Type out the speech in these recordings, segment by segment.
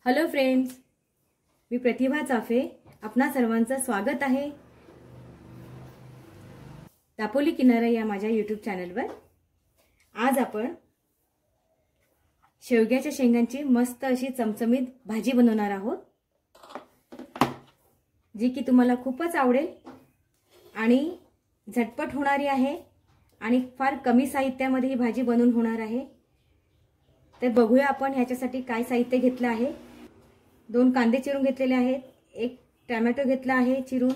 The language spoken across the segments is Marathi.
हॅलो फ्रेंड्स, मी प्रतिभा चाफे आपणा सर्वांचं स्वागत आहे दापोली किनारा या माझ्या यूट्यूब चॅनलवर। आज आपण शेवग्याच्या शेंगांची मस्त अशी चमचमीत भाजी बनवणार आहोत, जी की तुम्हाला खूपच आवडेल आणि झटपट होणारी आहे आणि फार कमी साहित्यामध्ये ही भाजी बनवून होणार आहे। तर बघूया आपण ह्याच्यासाठी काय साहित्य घेतलं आहे। 2 कांदे चिरून घेतलेले आहेत, 1 टोमॅटो घेतला आहे चिरून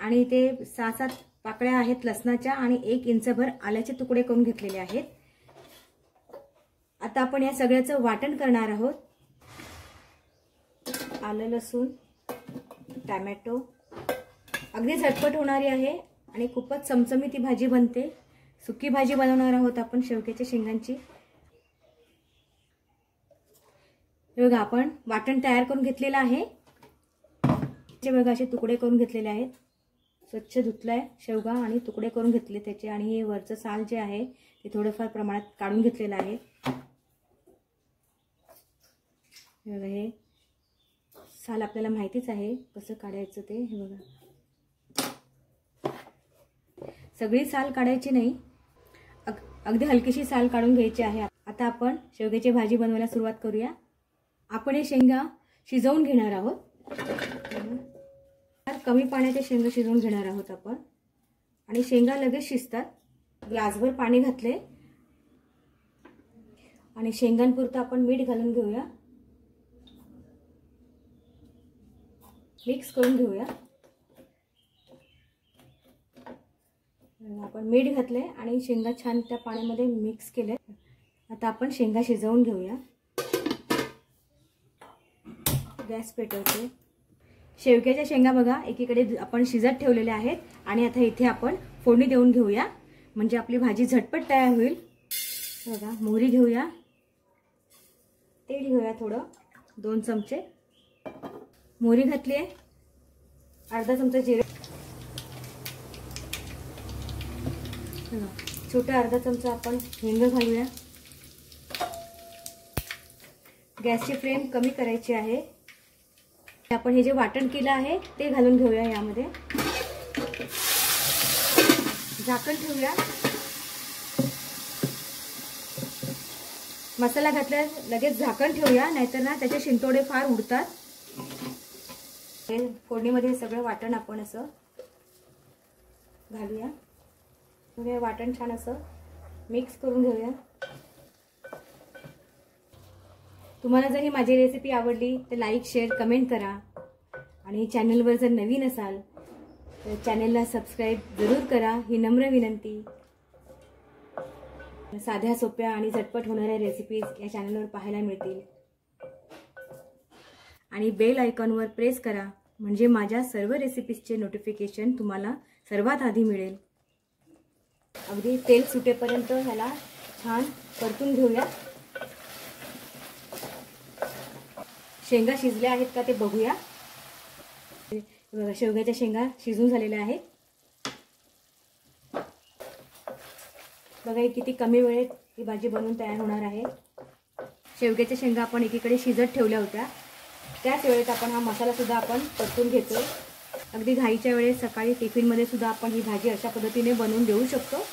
आणि ते 6-7 पाकळ्या आहेत लसणाच्या आणि 1 इंचभर आल्याचे तुकडे करून घेतलेले आहेत। आता आपण या सगळ्याचं वाटण करणार आहोत। आलं, लसूण, टोमॅटो अगदी झटपट होणारी आहे आणि खूपच चमचमीत ही भाजी बनते। सुकी भाजी बनवणार आहोत आपण शेवग्याच्या शेंगांची। बघा, आपण वाटण तयार करून घेतलेलं आहे। त्याचे बघा असे तुकडे करून घेतलेले आहेत। स्वच्छ धुतलाय शेवगा आणि तुकडे करून घेतले त्याचे आणि हे वरचं साल जे आहे ते थोडंफार प्रमाणात काढून घेतलेलं आहे। बघा, हे साल आपल्याला माहितीच आहे कसं काढायचं ते। हे बघा, सगळी साल काढायची नाही, अगदी हलकीशी साल काढून घ्यायची आहे। आता आपण शेवग्याची भाजी बनवायला सुरुवात करूया। आपण हे शेंगा शिजवून घेणार आहोत। कमी पाण्याचे शेंगा शिजवून घेणार आहोत आपण आणि शेंगा लगेच शिजतात। ग्लासभर पाणी घातले आणि शेंगांपुरतं आपण मीठ घालून घेऊया, मिक्स करून घेऊया। आपण मीठ घातले आणि शेंगा छान त्या पाण्यामध्ये मिक्स केले। आता आपण शेंगा शिजवून घेऊया। गॅस पेटवते। शेवग्याच्या शेंगा बघा एकीकडे आपण शिजत ठेवलेल्या आहेत आणि आता इथे आपण फोडणी देऊन घेऊया, म्हणजे आपली भाजी झटपट तयार होईल। बघा, मोहरी घेऊया, तेल घेऊया थोडं, 2 चमचे मोहरी घातली आहे, अर्धा चमचा जिरे, छोटा अर्धा चमचा आपण हिंग घालूया। गॅसची फ्लेम कमी करायची आहे। आपण हे जे वाटण केलं आहे ते घालून घेऊया यामध्ये, झाकण ठेवूया। मसाला घातल्यावर लगेच झाकण ठेवूया, नाहीतर ना त्याचे शिंतोडे फार उडतात। हे फोडणीमध्ये सगळं वाटण आपण असं घालूया। हे वाटण छान असं मिक्स करून घेऊया। तुम्हाला जर ही माझी रेसिपी आवडली तर लाईक, शेअर, कमेंट करा आणि चॅनलवर जर नवीन असाल तर चॅनलला सबस्क्राईब जरूर करा, ही नम्र विनंती। साध्या सोप्या आणि झटपट होणाऱ्या रेसिपीज या चॅनलवर पाहायला मिळतील आणि बेल आयकॉनवर प्रेस करा, म्हणजे माझ्या सर्व रेसिपीजचे नोटिफिकेशन तुम्हाला सर्वात आधी मिळेल। अगदी तेल सुटेपर्यंत ह्याला छान परतून घेऊया। शेंगा शिजल्या आहेत का ते बघूया। बघा, शेवग्याच्या शेंगा शिजून झालेल्या आहेत। बघा, ही किती कमी वेळेत ही भाजी बनवून तयार होणार आहे। शेवग्याच्या शेंगा आपण एकीकडे शिजत ठेवल्या होत्या, त्याच वेळेत आपण हा मसाला सुद्धा आपण परतून घेतो। अगदी घाईच्या वेळेस सकाळी टिफिनमध्ये सुद्धा आपण ही भाजी अशा पद्धतीने बनवून देऊ शकतो।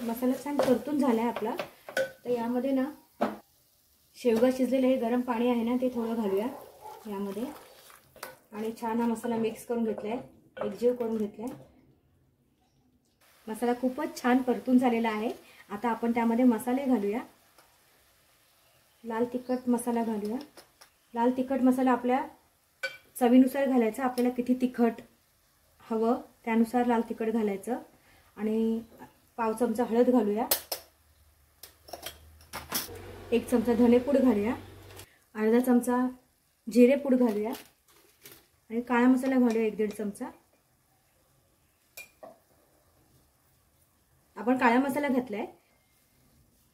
मसाला छान परतून झालाय आपला। तर यामध्ये ना शेवगा शिजलेलं हे गरम पाणी आहे ना ते थोडं घालूया यामध्ये आणि छान हा मसाला मिक्स करून घेतलाय, एकजीव करून घेतलाय। मसाला खूपच छान परतून झालेला आहे। आता आपण त्यामध्ये मसाले घालूया। लाल तिखट मसाला घालूया। लाल तिखट मसाला आपल्या चवीनुसार घालायचा, आपल्याला किती तिखट हवं त्यानुसार लाल तिखट घालायचं आणि पाव चमचा हळद घालूया, 1 चमचा धनेपूड घालूया, अर्धा चमचा जिरेपूड घालूया आणि काळा मसाला घालूया 1-1.5 चमचा। आपण काळा मसाला घातलाय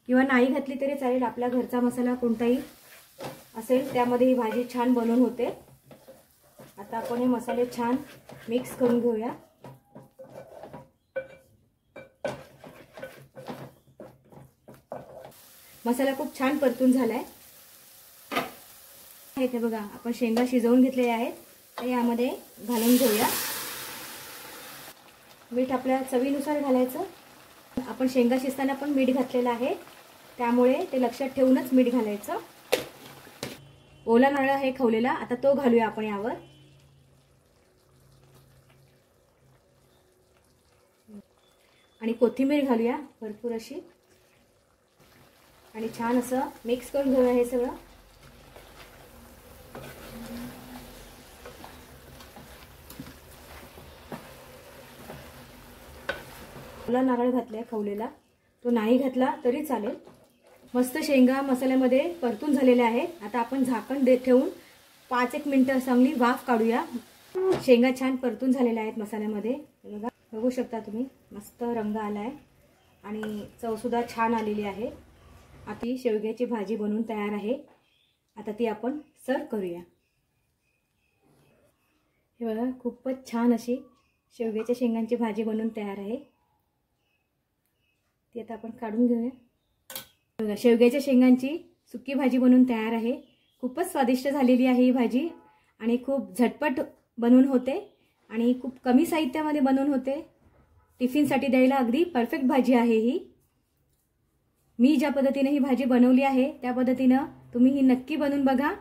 किंवा नाही घातली तरी चालेल, आपला घरचा मसाला कोणताही असेल त्यामध्ये ही भाजी छान बनवून होते। आता आपण हे मसाले छान मिक्स करून घेऊया। मसाला खूप छान परतून झालाय। हे ते बघा, आपण शेंगा शिजवून घेतलेल्या आहेत, ते यामध्ये घालून घेऊया. मीठ आपल्या चवीनुसार घालायचं. आपण शेंगा शिजताना पण मीठ घातलेलं आहे, त्यामुळे ते लक्षात ठेवूनच मीठ घालायचं. ओला नारळ आहे खवलेला, आता तो घालूया आपण यावर. आणि कोथिंबीर घालूया भरपूर अशी, आणि छान असं मिक्स करून घेऊया हे सगळं. ओला नारळ घातलाय खवलेला, तो नाही घातला तरी चालेल. मस्त शेंगा मसाल्यामध्ये परतून झालेले आहेत. आता आपण झाकण ठेवून 5-1 मिनिटं चांगली वाफ काढूया. शेंगा छान परतून झालेल्या आहेत मसाल्यामध्ये. बघा, बघू शकता तुम्ही, मस्त रंग आलाय आणि चवसुद्धा छान आलेली आहे. आता ही शेवग्याची भाजी बनवून तयार आहे. आता ती आपण सर्व करूया. हे बघा, खूपच छान अशी शेवग्याच्या शेंगांची भाजी बनवून तयार आहे. ती आता आपण काढून घेऊया. बघा, शेवग्याच्या शेंगांची सुकी भाजी बनवून तयार आहे. खूपच स्वादिष्ट झालेली आहे ही भाजी आणि खूप झटपट बनवून होते आणि खूप कमी साहित्यामध्ये बनवून होते. टिफिनसाठी द्यायला अगदी परफेक्ट भाजी आहे ही. मी ज्या पद्धतीने ही भाजी बनवली आहे त्या पद्धतीने तुम्ही ही नक्की बनवून बघा,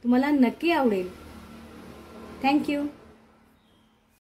तुम्हाला नक्की आवडेल. थँक्यू.